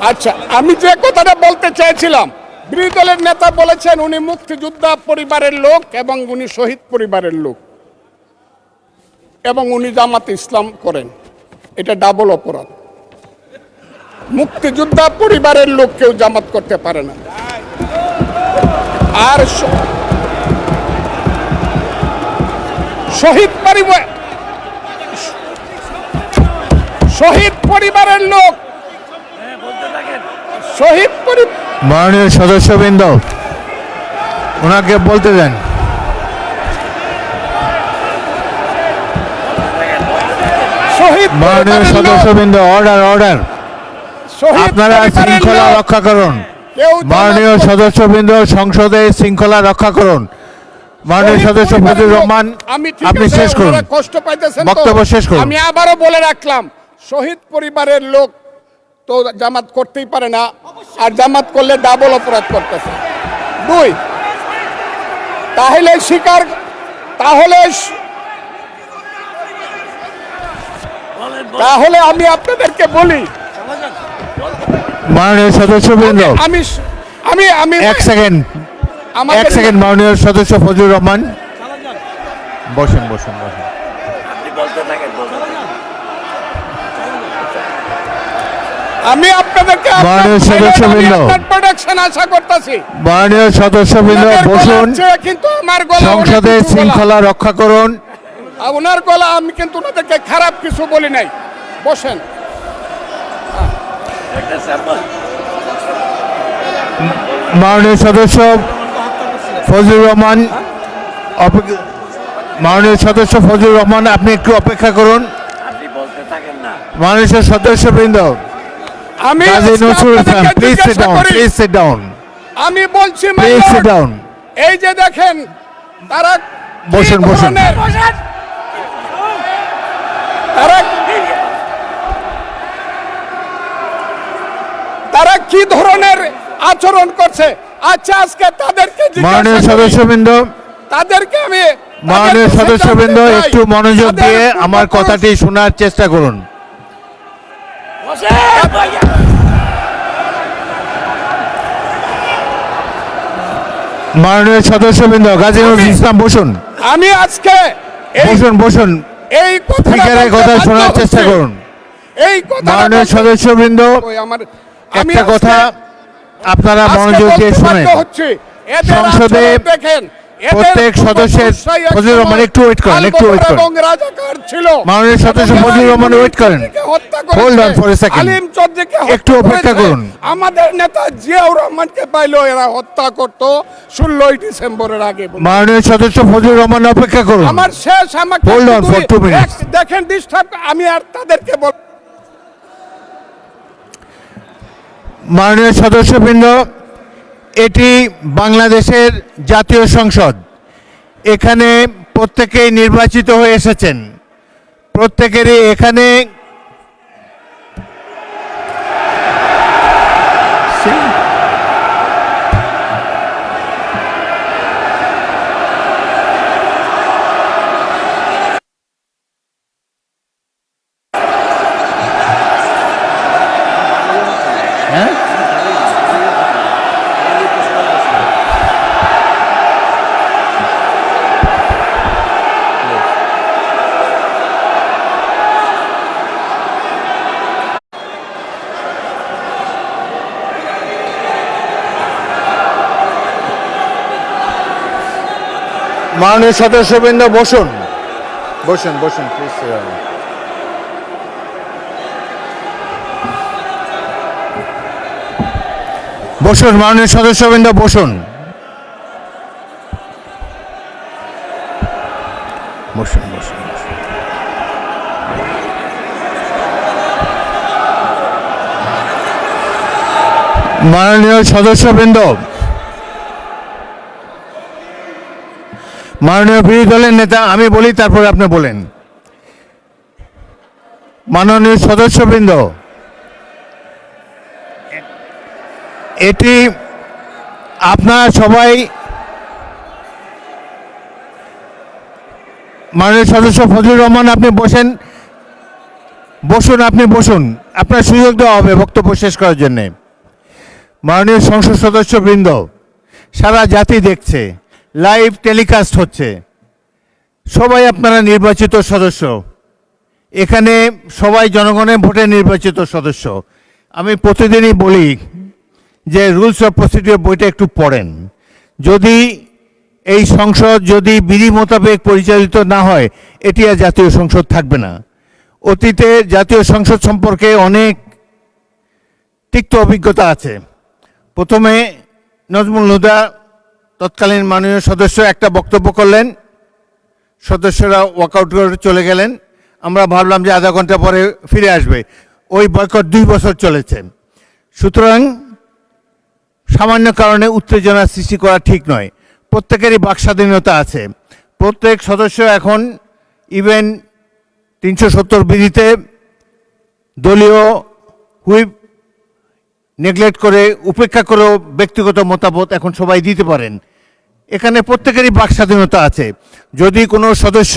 আচ্ছা, আমি যে কথাটা বলতে চেয়েছিলাম, বিরোধী দলের নেতা বলেছেন উনি মুক্তিযোদ্ধা পরিবারের লোক এবং উনি শহীদ পরিবারের লোক এবং উনি জামাতে ইসলাম করেন। এটা ডাবল অপরাধ। মুক্তিযোদ্ধা পরিবারের লোক কেউ জামাত করতে পারে না। আর শহীদ পরিবারের লোক, মাননীয় সদস্যবৃন্দ ওনাকে বলতে দেন। মাননীয় সদস্যবৃন্দ, অর্ডার অর্ডার, আপনারা শৃঙ্খলা রক্ষা করুন। মাননীয় সদস্যবৃন্দ, সংসদে শৃঙ্খলা রক্ষা করুন। মাননীয় সদস্য ফজলুর রহমান, আপনি শেষ করুন, কষ্ট পাইতেছেন, বক্তব্য শেষ করুন। আমি আবারও বলে রাখলাম, শহীদ পরিবারের লোক তো জামাত করতেই পারে না, আর জামাত করলে ডাবল অপরাধ করতেছে। দুই, তাহলে আমি আপনাদেরকে বলি, মাননীয় সদস্যবৃন্দ, আমি এক সেকেন্ড, মাননীয় সদস্য ফজলুর রহমান বসেন বসেন বসেন। আমি আপনাদেরকে মাননীয় সদস্যবৃন্দ, প্রোটেকশন আশা করতেছি। মাননীয় সদস্যবৃন্দ বসুন, কিন্তু আমার গলা, সংসদে শৃঙ্খলা রক্ষা করুন। ওনার গলা, আমি কিন্তু ওনাদেরকে খারাপ কিছু বলি নাই। বসেন। মাননীয় সদস্য ফজলুর রহমান, মাননীয় সদস্য ফজলুর রহমান, আপনি একটু অপেক্ষা করুন। মাননীয় সদস্যবৃন্দ, আমি আমি বলছি, এই যে দেখেন তারা বসুন বসুন, তারা কি ধরনের আচরণ করছে। আচ্ছা, আজকে তাদেরকে মাননীয় সদস্যবৃন্দ, আমি মাননীয় সদস্যবৃন্দ একটু মনোযোগ দিয়ে আমার কথাটি শোনার চেষ্টা করুন। মাননীয় সদস্যবৃন্দ, গাজী নজরুল ইসলাম বসুন। আমি আজকে বসুন বসুন, এই স্পিকারের কথা শোনার চেষ্টা করুন। এই কথা, মাননীয় সদস্যবৃন্দ, একটা কথা আপনারা মনোযোগ দিয়ে শুনেন। সংসদে প্রত্যেক সদস্যের, ফজলুর রহমান একটু ওয়েট করেন, মাননীয় সদস্য ফজলুর রহমান ওয়েট করেন, hold on for a second, একটু অপেক্ষা করুন। আমাদের নেতা জিয়াউর রহমানকে পাইলো এরা হত্যা করত 16 ডিসেম্বরের আগে। মাননীয় সদস্য ফজলুর রহমান অপেক্ষা করুন, আমার শেষ, আমাকে হোল্ড অন ফর 2 মিনিটস। দেখেন ডিস্টার্ব, আমি আর তাদেরকে বল। মাননীয় সদস্যবৃন্দ, এটি বাংলাদেশের জাতীয় সংসদ। এখানে প্রত্যেকেই নির্বাচিত হয়ে এসেছেন, প্রত্যেকেরই এখানে মাননীয় সদস্যবৃন্দ বসুন বসুন বসুন প্লিজ। বসুন মাননীয় সদস্যবৃন্দ বসুন বসুন বসুন। মাননীয় সদস্যবৃন্দ, মাননীয় বিরোধী দলের নেতা, আমি বলি তারপরে আপনি বলেন। মাননীয় সদস্যবৃন্দ, এটি আপনারা সবাই, মাননীয় সদস্য ফজলুর রহমান আপনি বসেন, বসুন, আপনি বসুন। আপনার সুযোগ দেওয়া হবে বক্তব্য শেষ করার জন্যে। মাননীয় সংসদ সদস্যবৃন্দ, সারা জাতি দেখছে, লাইভ টেলিকাস্ট হচ্ছে, সবাই আপনারা নির্বাচিত সদস্য, এখানে সবাই জনগণের ভোটে নির্বাচিত সদস্য। আমি প্রতিদিনই বলি যে রুলস অফ প্রসিডিওর বইটা একটু পড়েন। যদি এই সংসদ যদি বিধি মোতাবেক পরিচালিত না হয়, এটি আর জাতীয় সংসদ থাকবে না। অতীতে জাতীয় সংসদ সম্পর্কে অনেক তিক্ত অভিজ্ঞতা আছে। প্রথমে নজমুল হুদা তৎকালীন মাননীয় সদস্য একটা বক্তব্য করলেন, সদস্যরা ওয়াকআউট করে চলে গেলেন। আমরা ভাবলাম যে আধা ঘন্টা পরে ফিরে আসবে। ওই বয়কট 2 বছর চলেছে। সুতরাং সামান্য কারণে উত্তেজনা সৃষ্টি করা ঠিক নয়। প্রত্যেকেরই বাক স্বাধীনতা আছে। প্রত্যেক সদস্য এখন ইভেন 370 বিধিতে দলীয় হুইপ নেগলেক্ট করে, উপেক্ষা করেও ব্যক্তিগত মতামত এখন সবাই দিতে পারেন। এখানে প্রত্যেকেরই বাক স্বাধীনতা আছে। যদি কোনো সদস্য,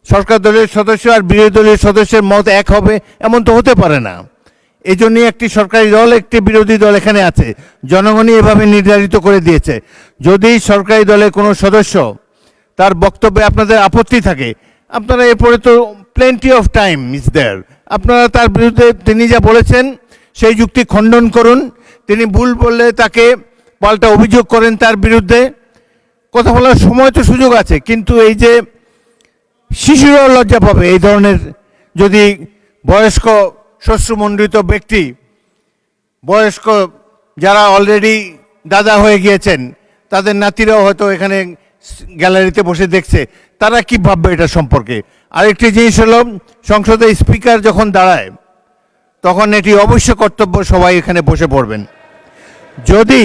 সরকার দলের সদস্য আর বিরোধী দলের সদস্যের মত এক হবে, এমন তো হতে পারে না। এই জন্যই একটি সরকারি দল, একটি বিরোধী দল এখানে আছে। জনগণই এভাবে নির্ধারিত করে দিয়েছে। যদি সরকারি দলের কোনো সদস্য তার বক্তব্যে আপনাদের আপত্তি থাকে, আপনারা এরপরে তো plenty of time is there, আপনারা তার বিরুদ্ধে তিনি যা বলেছেন সেই যুক্তি খণ্ডন করুন। তিনি ভুল বললে তাকে পাল্টা অভিযোগ করেন তার বিরুদ্ধে। কথা বলার সময় তো সুযোগ আছে, কিন্তু এই যে শিশুরাও লজ্জা পাবে এই ধরনের, যদি বয়স্ক শ্বশ্রুমণ্ডিত ব্যক্তি, বয়স্ক যারা অলরেডি দাদা হয়ে গিয়েছেন, তাদের নাতিরাও হয়তো এখানে গ্যালারিতে বসে দেখছে, তারা কি ভাববে এটা সম্পর্কে। আরেকটি জিনিস হলো, সংসদের স্পিকার যখন দাঁড়ায় তখন এটি অবশ্য কর্তব্য সবাই এখানে বসে পড়বেন। যদি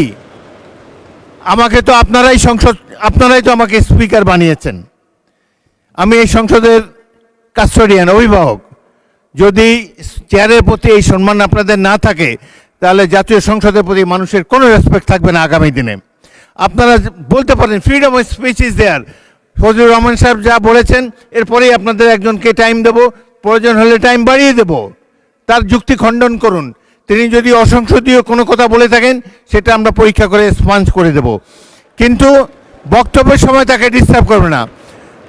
আমাকে তো আপনারাই তো আমাকে স্পিকার বানিয়েছেন, আমি এই সংসদের কাস্টোডিয়ান, অভিভাবক। যদি চেয়ারের প্রতি এই সম্মান আপনাদের না থাকে, তাহলে জাতীয় সংসদের প্রতি মানুষের কোনো রেসপেক্ট থাকবে না আগামী দিনে। আপনারা বলতে পারেন freedom of speech is there, Fazlur Rahman সাহেব যা বলেছেন এরপরেই আপনাদের একজনকে টাইম দেব, প্রয়োজন হলে টাইম বাড়িয়ে দেব, তার যুক্তি খণ্ডন করুন। তিনি যদি অসংসদীয় কোনো কথা বলে থাকেন, সেটা আমরা পরীক্ষা করে স্পঞ্জ করে দেব, কিন্তু বক্তব্যের সময় তাকে ডিস্টার্ব করবে না।